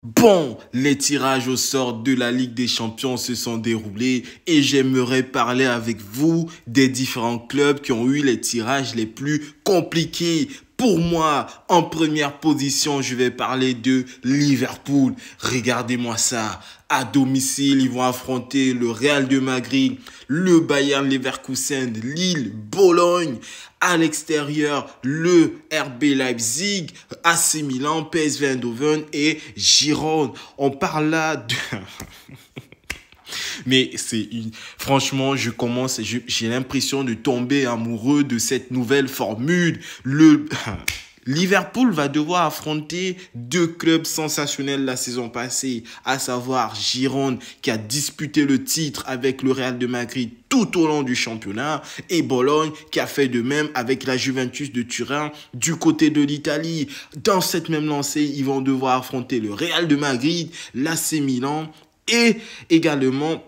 Bon, les tirages au sort de la Ligue des Champions se sont déroulés et j'aimerais parler avec vous des différents clubs qui ont eu les tirages les plus compliqués. Pour moi, en première position, je vais parler de Liverpool. Regardez-moi ça. À domicile, ils vont affronter le Real de Madrid, le Bayern Leverkusen, Lille, Bologne. À l'extérieur, le RB Leipzig, AC Milan, PSV Eindhoven et Girone. On parle là de... Mais franchement, j'ai l'impression de tomber amoureux de cette nouvelle formule. Liverpool va devoir affronter deux clubs sensationnels la saison passée, à savoir Girone qui a disputé le titre avec le Real de Madrid tout au long du championnat et Bologne qui a fait de même avec la Juventus de Turin du côté de l'Italie. Dans cette même lancée, ils vont devoir affronter le Real de Madrid, l'AC Milan et également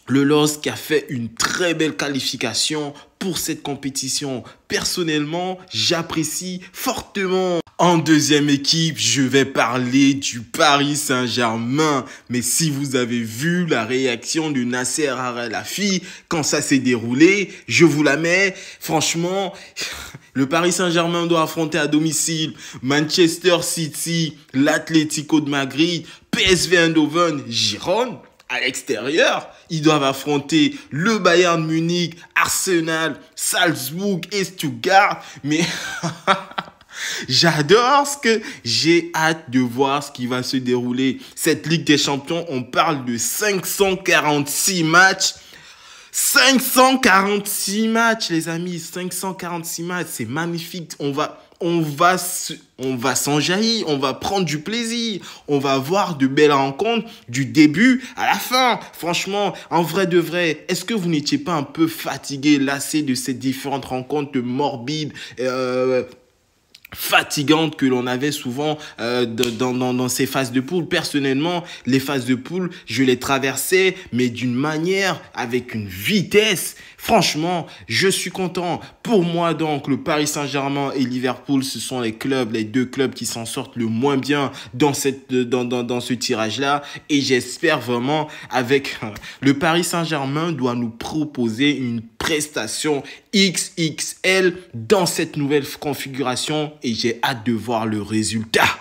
le LOSC qui a fait une très belle qualification pour cette compétition. Personnellement, j'apprécie fortement. En deuxième équipe, je vais parler du Paris Saint-Germain. Mais si vous avez vu la réaction de Nasser Al-Khelaifi quand ça s'est déroulé, je vous la mets. Franchement, le Paris Saint-Germain doit affronter à domicile Manchester City, l'Atlético de Madrid, PSV Eindhoven, Girone. À l'extérieur, ils doivent affronter le Bayern Munich, Arsenal, Salzbourg et Stuttgart. Mais j'adore j'ai hâte de voir ce qui va se dérouler. Cette Ligue des Champions, on parle de 546 matchs. 546 matchs, les amis, 546 matchs, c'est magnifique. On va s'enjailler, on va prendre du plaisir, on va avoir de belles rencontres du début à la fin. Franchement, en vrai de vrai, est-ce que vous n'étiez pas un peu fatigué, lassé de ces différentes rencontres morbides, fatigante que l'on avait souvent dans ces phases de poule? Personnellement, les phases de poule, je les traversais, mais d'une manière, avec une vitesse. Franchement, je suis content. Pour moi, donc, le Paris Saint-Germain et Liverpool, ce sont les deux clubs qui s'en sortent le moins bien dans ce tirage-là. Et j'espère vraiment le Paris Saint-Germain doit nous proposer une prestation XXL dans cette nouvelle configuration et j'ai hâte de voir le résultat.